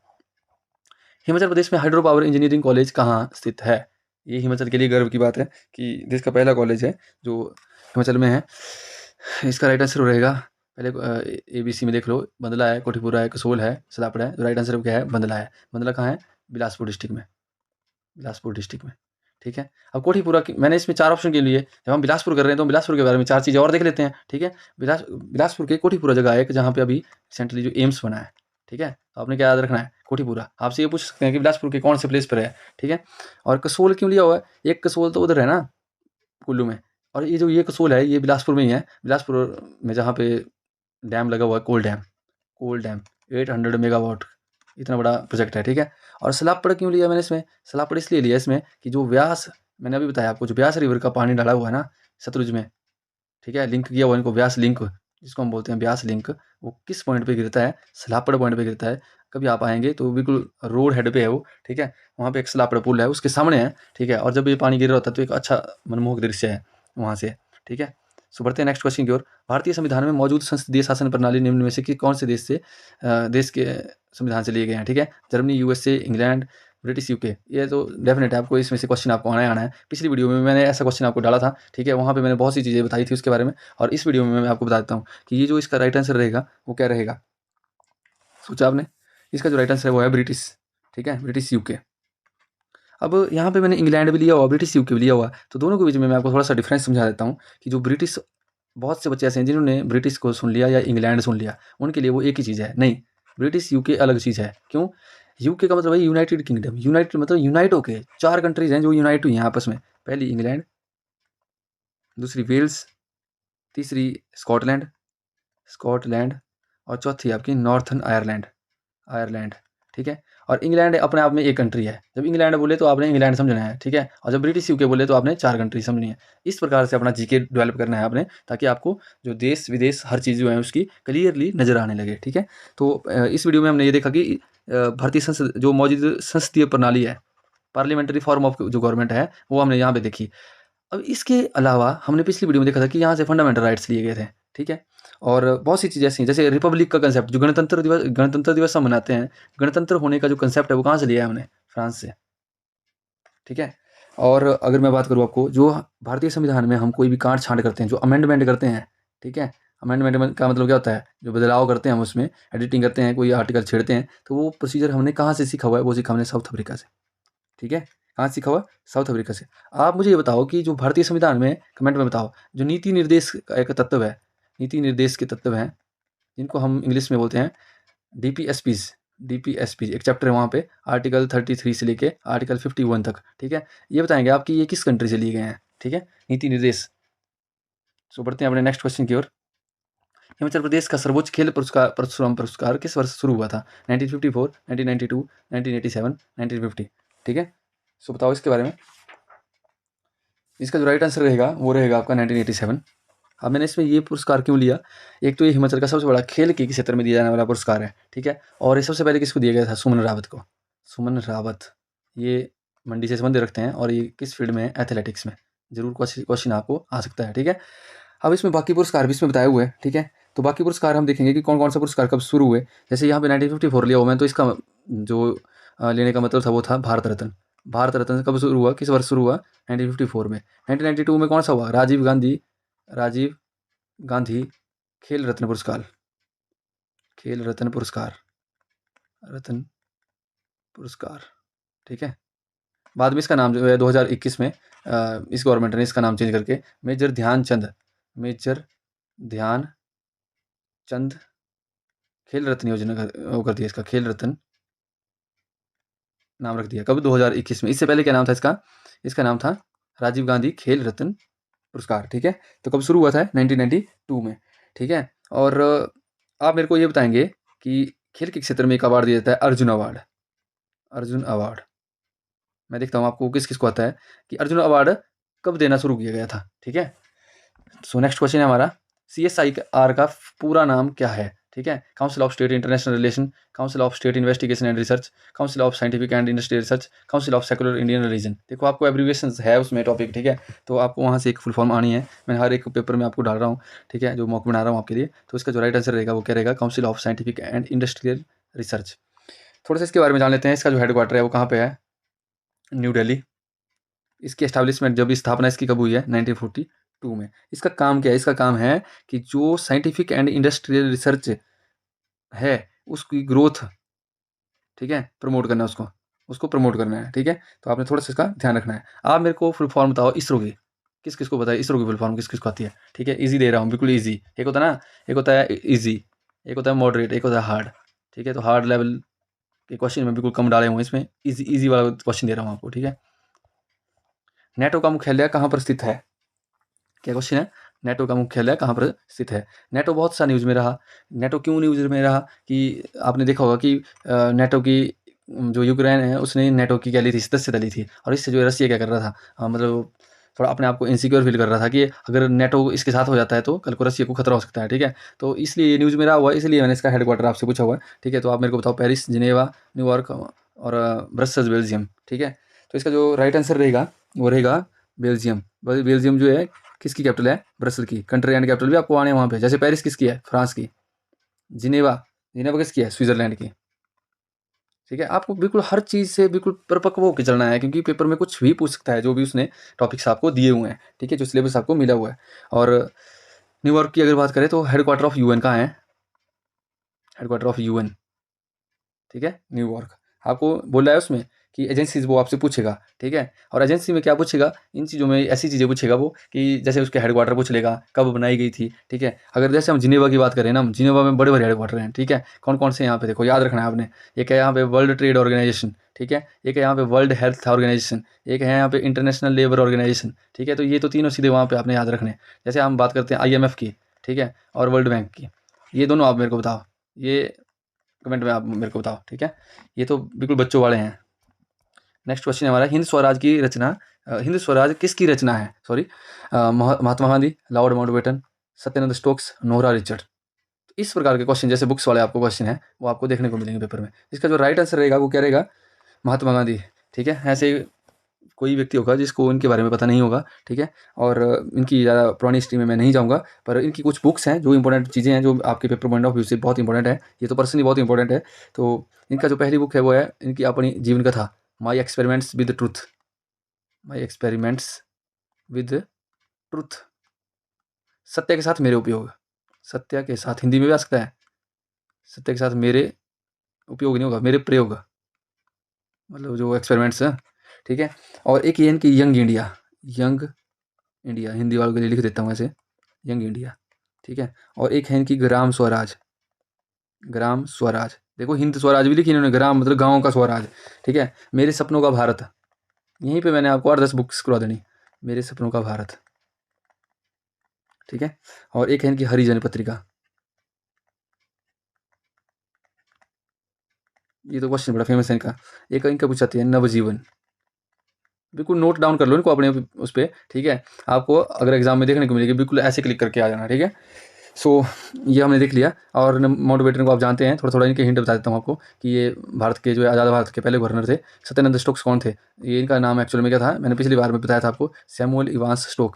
हिमाचल प्रदेश में हाइड्रो पावर इंजीनियरिंग कॉलेज कहाँ स्थित है। ये हिमाचल के लिए गर्व की बात है कि देश का पहला कॉलेज है जो हिमाचल में है। इसका राइट आंसर रहेगा, पहले ABC में देख लो, बंदला है, कोठीपुरा है, कसोल है, सलापड़ा है। राइट आंसर क्या है, बंदला है। बंदला कहाँ है, बिलासपुर डिस्ट्रिक्ट में। बिलासपुर डिस्ट्रिक्ट में। ठीक है। अब कोठीपुरा की मैंने इसमें 4 ऑप्शन के लिए, जब हम बिलासपुर कर रहे हैं तो बिलासपुर के बारे में 4 चीज़ें और देख लेते हैं। ठीक है। बिलासपुर के कोठीपुरा जगह है, जहाँ पे अभी रिसेंटली जो एम्स बना है। ठीक है। तो आपने क्या याद रखना है, कोठीपुरा। आपसे ये पूछ सकते हैं कि बिलासपुर के कौन से प्लेस पर है। ठीक है। और कसोल क्यों लिया हुआ है, एक कसोल तो उधर है ना, कुल्लू में। और ये जो ये कसोल है, ये बिलासपुर में ही है। बिलासपुर में जहाँ पे डैम लगा हुआ है, कोल डैम। कोल डैम 800 मेगावाट, इतना बड़ा प्रोजेक्ट है। ठीक है। और सलापड़ क्यों लिया मैंने इसमें, सलापड़ इसलिए लिया इसमें कि जो व्यास, मैंने अभी बताया आपको, जो व्यास रिवर का पानी डाला हुआ है ना सतलुज में। ठीक है। लिंक किया हुआ है इनको, व्यास लिंक जिसको हम बोलते हैं, व्यास लिंक। वो किस पॉइंट पे गिरता है, सलापड़ पॉइंट पे गिरता है। कभी आप आएंगे तो बिल्कुल रोड हेड पे है वो। ठीक है। वहाँ पे एक सलापड़ पुल है, उसके सामने है। ठीक है। और जब ये पानी गिर रहा होता है तो एक अच्छा मनमोहक दृश्य है वहाँ से। ठीक है। सो बढ़ते हैं नेक्स्ट क्वेश्चन की ओर। भारतीय संविधान में मौजूद संसदीय शासन प्रणाली निम्न में से कि कौन से देश से देश के संविधान से लिए गए हैं। ठीक है। Germany, USA, England, British, UK। ये तो डेफिनेट है, आपको इसमें से क्वेश्चन आपको आना ही आना है। पिछली वीडियो में मैंने ऐसा क्वेश्चन आपको डाला था। ठीक है। वहाँ पे मैंने बहुत सी चीज़ें बताई थी उसके बारे में। और इस वीडियो में मैं आपको बता देता हूँ कि ये जो इसका राइट आंसर रहेगा वो क्या रहेगा। सोचा आपने, इसका जो राइट आंसर है वो है ब्रिटिश। ठीक है, ब्रिटिश, UK। अब यहाँ पे मैंने इंग्लैंड भी लिया हुआ, ब्रिटिश, UK भी लिया हुआ। तो दोनों के बीच में मैं आपको थोड़ा सा डिफरेंस समझा देता हूँ कि जो ब्रिटिश, बहुत से बच्चे ऐसे हैं जिन्होंने ब्रिटिश को सुन लिया या इंग्लैंड सुन लिया, उनके लिए वो एक ही चीज़ है। नहीं, ब्रिटिश, UK अलग चीज़ है। क्यों, UK का मतलब है यूनाइटेड किंगडम। यूनाइटेड मतलब यूनाइट होके 4 कंट्रीज़ हैं जो यूनाइट हुई हैं आपस में। पहली इंग्लैंड, दूसरी वेल्स, तीसरी स्कॉटलैंड, स्कॉटलैंड, और चौथी आपकी नॉर्थर्न आयरलैंड, आयरलैंड। ठीक है। और इंग्लैंड अपने आप में एक कंट्री है। जब इंग्लैंड बोले तो आपने इंग्लैंड समझना है। ठीक है। और जब ब्रिटिश, UK बोले तो आपने 4 कंट्री समझनी है। इस प्रकार से अपना GK डेवलप करना है आपने, ताकि आपको जो देश विदेश हर चीज़ जो है उसकी क्लियरली नज़र आने लगे। ठीक है। तो इस वीडियो में हमने ये देखा कि भारतीय संसद जो मौजूद संसदीय प्रणाली है, पार्लियामेंट्री फॉर्म ऑफ जो गवर्नमेंट है, वो हमने यहाँ पे देखी। अब इसके अलावा हमने पिछली वीडियो में देखा था कि यहाँ से फंडामेंटल राइट्स लिए गए थे। ठीक है। और बहुत सी चीज़ें ऐसी हैं, जैसे रिपब्लिक का कंसेप्ट, जो गणतंत्र दिवस हम मनाते हैं, गणतंत्र होने का जो कंसेप्ट है वो कहाँ से लिया है हमने, फ्रांस से। ठीक है। और अगर मैं बात करूँ आपको, जो भारतीय संविधान में हम कोई भी काट छांट करते हैं, जो अमेंडमेंट करते हैं। ठीक है। अमेंडमेंट का मतलब क्या होता है, जो बदलाव करते हैं हम उसमें, एडिटिंग करते हैं, कोई आर्टिकल छेड़ते हैं, तो वो प्रोसीजर हमने कहाँ से सीखा हुआ है, वो सीखा हमने साउथ अफ्रीका से। ठीक है। कहाँ सीखा हुआ, साउथ अफ्रीका से। आप मुझे ये बताओ कि जो भारतीय संविधान में, कमेंट में बताओ, जो नीति निर्देश का एक तत्व है, नीति निर्देश के तत्व हैं, जिनको हम इंग्लिश में बोलते हैं DPSPs। DPSP एक चैप्टर है वहाँ पे, आर्टिकल 33 से लेके आर्टिकल 51 तक। ठीक है। ये बताएंगे आपकी ये किस कंट्री से लिए गए हैं। ठीक है, नीति निर्देश। सो बढ़ते हैं अपने नेक्स्ट क्वेश्चन की ओर। हिमाचल प्रदेश का सर्वोच्च खेल पुरस्कार, परशुराम पुरस्कार, किस वर्ष शुरू हुआ था। 1954, 1992, 1987, 1950। ठीक है। सो बताओ इसके बारे में। इसका जो राइट आंसर रहेगा वो रहेगा आपका 1987। अब मैंने इसमें ये पुरस्कार क्यों लिया, एक तो ये हिमाचल का सबसे बड़ा खेल के क्षेत्र में दिया जाने वाला पुरस्कार है। ठीक है। और ये सबसे पहले किसको दिया गया था, सुमन रावत को। सुमन रावत, ये मंडी से संबंध रखते हैं और ये किस फील्ड में है, एथलेटिक्स में। जरूर क्वेश्चन आपको आ सकता है। ठीक है। अब इसमें बाकी पुरस्कार भी इसमें बताए हुए हैं। ठीक है। तो बाकी पुरस्कार हम देखेंगे कि कौन कौन सा पुरस्कार कब शुरू हुए। जैसे यहाँ पे 1954 लिया हुआ मैं, तो इसका जो लेने का मतलब था वो था भारत रत्न। भारत रत्न कब शुरू हुआ, किस वर्ष शुरू हुआ, 1954 में। 1992 में कौन सा हुआ, राजीव गांधी खेल रत्न पुरस्कार, खेल रत्न पुरस्कार, रत्न पुरस्कार। ठीक है। बाद में इसका नाम जो है 2021 में इस गवर्नमेंट ने इसका नाम चेंज करके मेजर ध्यानचंद, मेजर ध्यानचंद खेल रत्न योजना वो कर दिया, इसका खेल रत्न नाम रख दिया। कब, 2021 में। इससे पहले क्या नाम था इसका, इसका नाम था राजीव गांधी खेल रत्न पुरस्कार, ठीक है। तो कब शुरू हुआ था? 1992 में, ठीक है। और आप मेरे को ये बताएंगे कि खेल के क्षेत्र में एक अवार्ड दिया जाता है, अर्जुन अवार्ड। अर्जुन अवार्ड, मैं देखता हूँ आपको किस किस को आता है कि अर्जुन अवार्ड कब देना शुरू किया गया था, ठीक है। सो नेक्स्ट क्वेश्चन है हमारा, CSIR का पूरा नाम क्या है, ठीक है। Council of state international relation, council of state investigation and research, council of scientific and industrial research, council of secular Indian religion. देखो आपको एब्रीविएशन है उसमें टॉपिक, ठीक है। तो आपको वहाँ से एक फुल फॉर्म आनी है, मैं हर एक पेपर में आपको डाल रहा हूँ, ठीक है, जो मॉक बना रहा हूँ आपके लिए। तो इसका जो राइट आंसर रहेगा वो क्या रहेगा? Council of scientific and industrial research. थोड़ा सा इसके बारे में जान लेते हैं, इसका जो हेडक्वार्टर है वो कहाँ पे है? न्यू दिल्ली। इसकी एस्टैब्लिशमेंट, जब स्थापना इसकी कब हुई है? 1942 में। इसका काम क्या है? इसका काम है कि जो साइंटिफिक एंड इंडस्ट्रियल रिसर्च है उसकी ग्रोथ, ठीक है, प्रमोट करना, उसको प्रमोट करना है, ठीक है। तो आपने थोड़ा सा इसका ध्यान रखना है। आप मेरे को फुल फॉर्म बताओ इसरो की, किस किस को बताए इसरो की फुल फॉर्म किस किस को आती है, ठीक है। ईजी दे रहा हूँ, बिल्कुल ईजी। एक होता है ना, एक होता है ईजी, एक होता है मॉडरेट, एक होता है हार्ड, ठीक है। तो हार्ड लेवल के क्वेश्चन में बिल्कुल कम डाले हुए हैं, इसमें ईजी ईजी वाला क्वेश्चन दे रहा हूँ आपको, ठीक है। नेटो का मुख्यालय कहाँ पर स्थित है? क्या क्वेश्चन है? नेटो का मुख्यालय कहाँ पर स्थित है? नेटो बहुत सा न्यूज़ में रहा। नेटो क्यों न्यूज़ में रहा कि आपने देखा होगा कि नेटो की जो यूक्रेन है उसने नेटो की क्या ली थी? सदस्यता ली थी। और इससे जो है रसिया क्या कर रहा था, मतलब थोड़ा अपने आप को इनसिक्योर फील कर रहा था कि अगर नेटो इसके साथ हो जाता है तो कल को रसिया को खतरा हो सकता है, ठीक है। तो इसलिए ये न्यूज़ में रहा हुआ है, इसलिए मैंने इसका हेडक्वार्टर आपसे पूछा हुआ है, ठीक है। तो आप मेरे को बताओ, पेरिस, जिनेवा, न्यूयॉर्क और ब्रसेल्स, बेल्जियम, ठीक है। तो इसका जो राइट आंसर रहेगा वो रहेगा बेल्जियम। बेल्जियम जो है किसकी कैपिटल है? ब्रसल की। कंट्री एंड कैपिटल भी आपको आने हैं वहाँ पे, जैसे पेरिस किसकी है? फ्रांस की। जिनेवा, जिनेवा किसकी है? स्विट्जरलैंड की, ठीक है। आपको बिल्कुल हर चीज़ से बिल्कुल परिपक्व होकर चलना है, क्योंकि पेपर में कुछ भी पूछ सकता है, जो भी उसने टॉपिक्स आपको दिए हुए हैं, ठीक है, जो सिलेबस आपको मिला हुआ है। और न्यूयॉर्क की अगर बात करें तो हेडक्वार्टर ऑफ यूएन कहाँ है? हेडक्वार्टर ऑफ यूएन, ठीक है, न्यूयॉर्क। आपको बोला है उसमें कि एजेंसीज वो आपसे पूछेगा, ठीक है। और एजेंसी में क्या पूछेगा? इन चीज़ों में ऐसी चीज़ें पूछेगा वो कि जैसे उसके हेडक्वार्टर पूछ लेगा, कब बनाई गई थी, ठीक है। अगर जैसे हम जिनेवा की बात करें ना, जिनेवा में बड़े बड़े हेडक्वार्टर हैं, ठीक है। कौन कौन से यहाँ पे देखो, याद रखना है आपने। एक है यहाँ पे वर्ल्ड ट्रेड ऑर्गेनाइजेशन, ठीक है। एक है यहाँ पे वर्ल्ड हेल्थ ऑर्गेनाइजेशन, एक है यहाँ पे इंटरनेशनल लेबर ऑर्गेनाइजेशन, ठीक है। तो ये तो तीनों सीधे वहाँ पे आपने याद रखने। जैसे हम बात करते हैं IMF की, ठीक है, और वर्ल्ड बैंक की, ये दोनों आप मेरे को बताओ, ये कमेंट में आप मेरे को बताओ, ठीक है। ये तो बिल्कुल बच्चों वाले हैं। नेक्स्ट क्वेश्चन है हमारा, हिंद स्वराज की रचना, हिंद स्वराज किसकी रचना है? Sorry, Mahatma Gandhi, Lord Mountbatten, Satyanand Stokes, Nora Richard. इस प्रकार के क्वेश्चन जैसे बुक्स वाले आपको क्वेश्चन है वो आपको देखने को मिलेंगे पेपर में। इसका जो राइट आंसर रहेगा वो क्या रहेगा? महात्मा गांधी, ठीक है। ऐसे कोई व्यक्ति होगा जिसको इनके बारे में पता नहीं होगा, ठीक है। और इनकी ज़्यादा पुरानी हिस्ट्री में मैं नहीं जाऊँगा, पर इनकी कुछ बुक्स हैं जो इंपॉर्टेंट चीज़ें हैं, जो आपके पेपर पॉइंट ऑफ व्यू से बहुत इंपॉर्टेंट है। ये तो पर्सनली बहुत इंपॉर्टेंट है। तो इनका जो पहली बुक है वो है इनकी अपनी जीवन कथा, my experiments with truth. My experiments with truth, सत्य के साथ मेरे उपयोग। सत्य के साथ हिंदी में भी आ सकता है, सत्य के साथ मेरे उपयोग नहीं होगा, मेरे प्रयोग, मतलब जो एक्सपेरिमेंट्स हैं, ठीक है। और एक ये इनकी young India, young India, Hindi वालों के लिए लिख देता हूँ ऐसे, यंग इंडिया, ठीक है। और एक है इनकी ग्राम स्वराज, ग्राम स्वराज। देखो हिंद स्वराज भी लिखी इन्होंने, ग्राम मतलब गाँव का स्वराज, ठीक है। मेरे सपनों का भारत, यहीं पे मैंने आपको 8-10 बुक्स करवा देनी, मेरे सपनों का भारत, ठीक है। और एक है इनकी हरिजन पत्रिका। ये तो क्वेश्चन बड़ा फेमस है इनका। एक इनका पूछाती है नवजीवन, बिल्कुल नोट डाउन कर लो इनको अपने उस पर, ठीक है। आपको अगर एग्जाम में देखने को मिलेगी, बिल्कुल ऐसे क्लिक करके आ जाना, ठीक है। सो ये हमने देख लिया। और माउंटबेटन को आप जानते हैं, थोड़ा थोड़ा इनके हिंट बता देता हूँ आपको कि ये भारत के जो है आज़ाद भारत के पहले गवर्नर थे। सत्यानंद स्टोक्स कौन थे? ये इनका नाम एक्चुअल में क्या था, मैंने पिछली बार में बताया था आपको, Samuel Evans Stoke,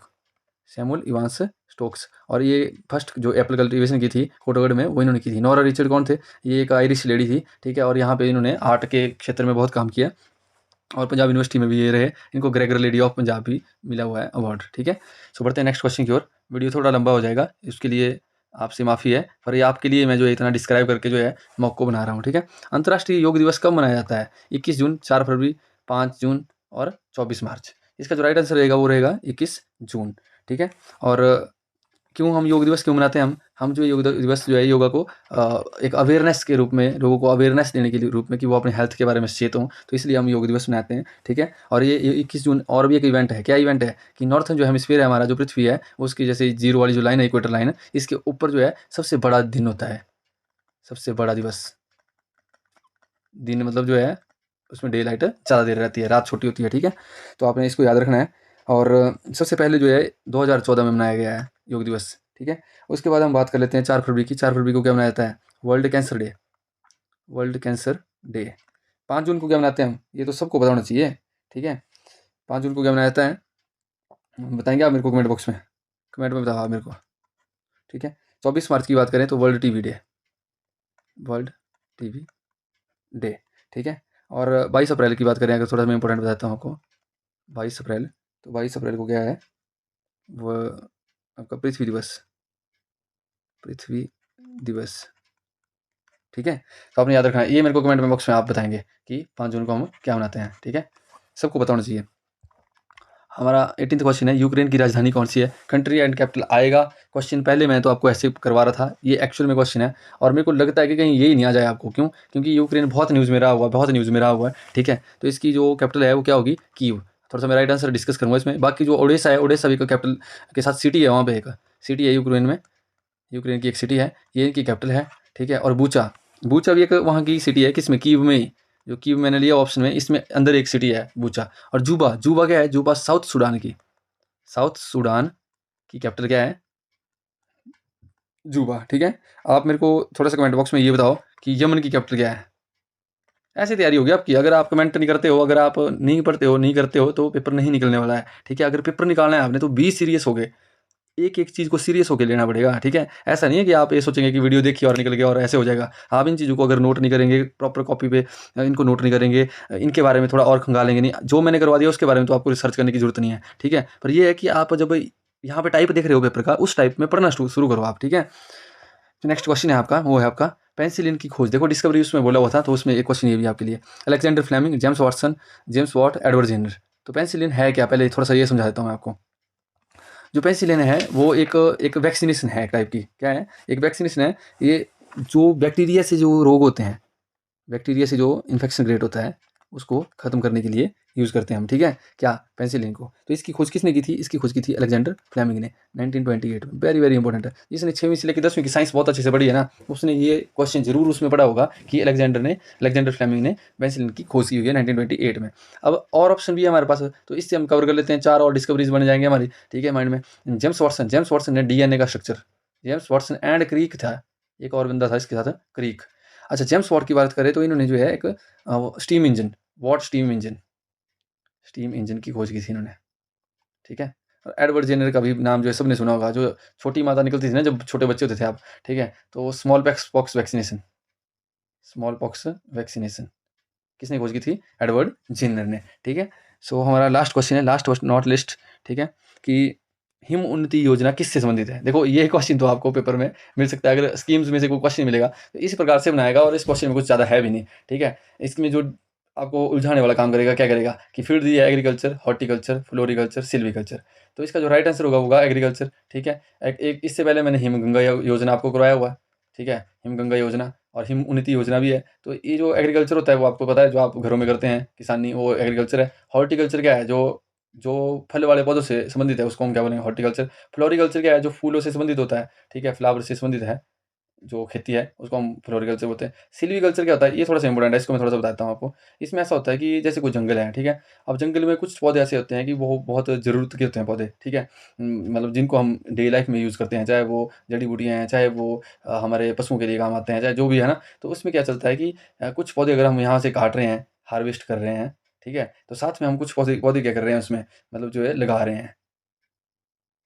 Samuel Evans Stokes. और ये फर्स्ट जो एप्पल कल्टीवेशन की थी कोटगढ़ में वो इन्होंने की थी। नोरा रिचर्ड कौन थे? ये एक आयरिश लेडी थी, ठीक है। और यहाँ पे इन्होंने आर्ट के क्षेत्र में बहुत काम किया, और पंजाब यूनिवर्सिटी में भी ये रहे। इनको ग्रेगर लेडी ऑफ पंजाब भी मिला हुआ है अवार्ड, ठीक है। सो बढ़ते हैं नेक्स्ट क्वेश्चन की ओर। वीडियो थोड़ा लंबा हो जाएगा, इसके लिए आपसे माफ़ी है, पर ये आपके लिए मैं जो है इतना डिस्क्राइब करके जो है मॉक को बना रहा हूँ, ठीक है। अंतर्राष्ट्रीय योग दिवस कब मनाया जाता है? 21 जून, 4 फरवरी, 5 जून और 24 मार्च। इसका जो राइट आंसर रहेगा वो रहेगा 21 जून, ठीक है। और क्यों हम योग दिवस क्यों मनाते हैं? हम जो योग दिवस जो है योगा को एक अवेयरनेस के रूप में, लोगों को अवेयरनेस देने के लिए रूप में कि वो अपने हेल्थ के बारे में सचेत हों, तो इसलिए हम योग दिवस मनाते हैं, ठीक है। और ये 21 जून और भी एक इवेंट है, क्या इवेंट है कि नॉर्थन जो हेमिस्फीयर है हमारा, जो पृथ्वी है, उसकी जैसे जीरो वाली जो लाइन है, इक्वेटर लाइन है, इसके ऊपर जो है सबसे बड़ा दिन होता है, सबसे बड़ा दिवस। दिन मतलब जो है उसमें डे लाइट ज़्यादा देर रहती है, रात छोटी होती है, ठीक है। तो आपने इसको याद रखना है। और सबसे पहले जो है 2014 में मनाया गया है योग दिवस, ठीक है। उसके बाद हम बात कर लेते हैं 4 फरवरी की। 4 फरवरी को क्या मनाया जाता है? World cancer day, world cancer day. 5 जून को क्या मनाते हैं हम? ये तो सबको पता होना चाहिए, ठीक है। 5 जून को क्या मनाया जाता है, बताएंगे आप मेरे को कमेंट बॉक्स में, कमेंट में बताओ आप मेरे को, ठीक है। 24 मार्च की बात करें तो world TB day, world TB day, ठीक है। और 22 अप्रैल की बात करें अगर, थोड़ा मैं इंपॉर्टेंट बताता हूँ आपको। 22 अप्रैल, तो 22 अप्रैल को क्या है, वो आपका पृथ्वी दिवस, पृथ्वी दिवस, ठीक है। तो आपने याद रखना है, ये मेरे को कमेंट में बॉक्स में आप बताएंगे कि 5 जून को हम क्या मनाते हैं, ठीक है। सबको पता होना चाहिए। हमारा 18th क्वेश्चन है, यूक्रेन की राजधानी कौन सी है? कंट्री एंड कैपिटल आएगा क्वेश्चन, पहले मैं तो आपको ऐसे करवा रहा था, ये एक्चुअल में क्वेश्चन है, और मेरे को लगता है कि कहीं यही नहीं आ जाए आपको। क्यों? क्योंकि यूक्रेन बहुत न्यूज़ में रहा हुआ है, बहुत न्यूज़ में रहा हुआ है, ठीक है। तो इसकी जो कैपिटल है वो क्या होगी? कीव। थोड़ा सा मैं राइट आंसर डिस्कस करूँगा इसमें। बाकी जो ओडेसा है, ओडेसा भी कैपिटल के साथ सिटी है, वहाँ पे एक सिटी है यूक्रेन में, यूक्रेन की एक सिटी है, ये इनकी कैपिटल है, ठीक है। और बूचा, बूचा भी एक वहाँ की सिटी है, किसमें? कीव में ही। जो कीव मैंने लिया ऑप्शन में, इसमें अंदर एक सिटी है बूचा। और जुबा, जुबा क्या है? जुबा साउथ सूडान की, साउथ सूडान की कैपिटल क्या है? जुबा, ठीक है। आप मेरे को थोड़ा सा कमेंट बॉक्स में ये बताओ कि यमन की कैपिटल क्या है? ऐसी तैयारी होगी आपकी। अगर आप कमेंट नहीं करते हो, अगर आप नहीं पढ़ते हो, नहीं करते हो, तो पेपर नहीं निकलने वाला है, ठीक है। अगर पेपर निकालना है आपने तो बी सीरियस हो गए, एक एक चीज़ को सीरियस होकर लेना पड़ेगा, ठीक है। ऐसा नहीं है कि आप ये सोचेंगे कि वीडियो देखिए और निकल गया और ऐसे हो जाएगा। आप इन चीज़ों को अगर नोट नहीं करेंगे प्रॉपर कॉपी पे, इनको नोट नहीं करेंगे, इनके बारे में थोड़ा और खंगालेंगे नहीं, जो मैंने करवा दिया उसके बारे में तो आपको रिसर्च करने की जरूरत नहीं है, ठीक है। पर ये है कि आप जब यहाँ पे टाइप देख रहे हो पेपर का, उस टाइप में पढ़ना शुरू करो आप, ठीक है। जो नेक्स्ट क्वेश्चन है आपका, वो है आपका पेंसिलिन की खोज। देखो डिस्कवरी उसमें बोला हुआ था, तो उसमें एक क्वेश्चन ये भी आपके लिए, Alexander Fleming, James Watson, James Watt, Edward Jenner. तो पेंसिलिन है क्या, पहले थोड़ा सा ये समझा देता हूँ मैं आपको। जो पेंसिलिन है वो एक एक वैक्सीनेशन है, एक टाइप की, क्या है? एक वैक्सीनेशन है। ये जो बैक्टीरिया से जो रोग होते हैं, बैक्टीरिया से जो इन्फेक्शन क्रिएट होता है, उसको ख़त्म करने के लिए यूज़ करते हैं हम, ठीक है। क्या? पेंसिलिन को। तो इसकी खोज किसने की थी? इसकी खोज की थी अलेक्जेंडर फ्लेमिंग ने 1928 में। वेरी वेरी इंपॉर्टेंट है। जिसने 6वीं से लेकर 10वीं की साइंस बहुत अच्छे से पढ़ी है ना, उसने ये क्वेश्चन जरूर उसमें पढ़ा होगा कि अलेक्जेंडर फ्लेमिंग ने पेंसिलिन की खोज की हुई है 1928 में। अब और ऑप्शन भी है हमारे पास, तो इससे हम कवर कर लेते हैं, 4 और डिस्कवरीज बन जाएंगे हमारी, ठीक है, माइंड में। जेम्स वाटसन ने डीएनए का structure, James Watson and creek था, एक और बंदा था इसके साथ, क्रीक। अच्छा, जेम्स वॉट की बात करें तो इन्होंने जो है एक steam engine, what steam engine, steam engine की खोज की थी इन्होंने, ठीक है। और एडवर्ड जेनर का भी नाम जो है सबने सुना होगा, जो छोटी माता निकलती थी ना जब छोटे बच्चे होते थे आप, ठीक है। तो small pox vaccination, small pox vaccination किसने खोज की थी? एडवर्ड जेनर ने, ठीक है। सो हमारा लास्ट क्वेश्चन है, लास्ट नॉट लिस्ट, ठीक है, कि हिम उन्नति योजना किससे संबंधित है? देखो ये क्वेश्चन तो आपको पेपर में मिल सकता है, अगर स्कीम्स में से कोई क्वेश्चन मिलेगा तो इस प्रकार से बनाएगा, और इस क्वेश्चन में कुछ ज़्यादा है भी नहीं, ठीक है। इसमें जो आपको उलझाने वाला काम करेगा, क्या करेगा कि फील्ड दी है एग्रीकल्चर, हॉर्टिकल्चर, फ्लोरिकल्चर, सिल्वीकल्चर। तो इसका जो राइट आंसर होगा एग्रीकल्चर, ठीक है। एक इससे पहले मैंने हिमगंगा योजना आपको करवाया हुआ है, ठीक है, हिमगंगा योजना और हिम उन्नति योजना भी है। तो ये जो एग्रीकल्चर होता है वो आपको पता है, जो आप घरों में करते हैं किसानी, वो एग्रीकल्चर है। हॉर्टिकल्चर क्या है? जो जो फल वाले पौधों से संबंधित है उसको हम क्या बोलेंगे? हॉर्टिकल्चर। फ्लोरिकल्चर क्या है? जो फूलों से संबंधित होता है, ठीक है, फ्लावर से संबंधित है, जो खेती है उसको हम फ्लोरिकल्चर बोलते हैं। सिल्वीकल्चर क्या होता है? ये थोड़ा सा इंपॉर्टेंट है, इसको मैं थोड़ा सा बताता हूँ आपको। इसमें ऐसा होता है कि जैसे कोई जंगल है, ठीक है। अब जंगल में कुछ पौधे ऐसे होते हैं कि वो बहुत ज़रूरत के होते हैं पौधे, ठीक है। मतलब जिनको हम डेली लाइफ में यूज़ करते हैं, चाहे वो जड़ी बूटियाँ हैं, चाहे वो हमारे पशुओं के लिए काम आते हैं, चाहे जो भी है ना। तो उसमें क्या चलता है कि कुछ पौधे अगर हम यहाँ से काट रहे हैं, हार्वेस्ट कर रहे हैं, ठीक है, तो साथ में हम कुछ पौधे पौधे क्या कर रहे हैं उसमें, मतलब जो है लगा रहे हैं,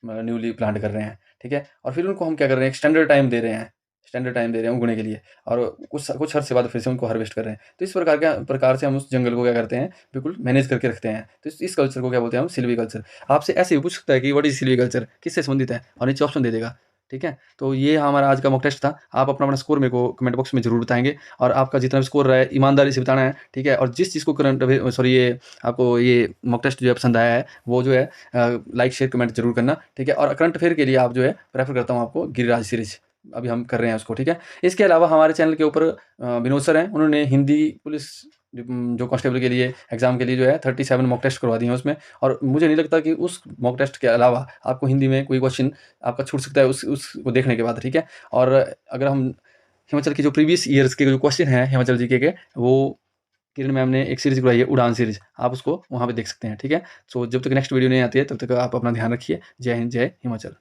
मतलब न्यूली प्लांट कर रहे हैं, ठीक है। और फिर उनको हम क्या कर रहे हैं? एक स्टैंडर्ड टाइम दे रहे हैं, स्टैंडर्ड टाइम दे रहे हैं उगने के लिए, और कुछ अर्से बाद फिर से उनको हार्वेस्ट कर रहे हैं। तो इस प्रकार से हम उस जंगल को क्या करते हैं? बिल्कुल मैनेज करके रखते हैं। तो इस कल्चर को क्या बोलते हैं हम? सिल्वीकल्चर। आपसे ऐसे भी पूछ सकता है कि व्हाट इज़ सिल्वीकल्चर, किससे संबंधित है, और नीचे ऑप्शन दे देगा, ठीक है। तो ये हमारा आज का मॉक टेस्ट था। आप अपना स्कोर मेरे को कमेंट बॉक्स में ज़रूर बताएँगे, और आपका जितना भी स्कोर रहा है ईमानदारी से बताना है, ठीक है। और जिस चीज़ को ये आपको ये मॉक टेस्ट जो है पसंद आया है, वो जो है लाइक शेयर कमेंट जरूर करना, ठीक है। और करंट अफेयर के लिए आप जो है प्रेफर करता हूँ आपको गिरिराज सीरीज, अभी हम कर रहे हैं उसको, ठीक है। इसके अलावा हमारे चैनल के ऊपर विनोद सर हैं, उन्होंने हिंदी पुलिस जो कांस्टेबल के लिए एग्ज़ाम के लिए जो है 37 मॉक टेस्ट करवा दिए हैं उसमें। और मुझे नहीं लगता कि उस मॉक टेस्ट के अलावा आपको हिंदी में कोई क्वेश्चन आपका छूट सकता है उसको देखने के बाद, ठीक है। और अगर हम हिमाचल के जो प्रीवियस ईयर्स के जो क्वेश्चन हैं हिमाचल जीके के, वो किरण मैम ने एक सीरीज़ करवाई है, उड़ान सीरीज़, आप उसको वहाँ पे देख सकते हैं, ठीक है। सो जब तक नेक्स्ट वीडियो नहीं आती है तब तक आप अपना ध्यान रखिए। जय हिंद, जय हिमाचल।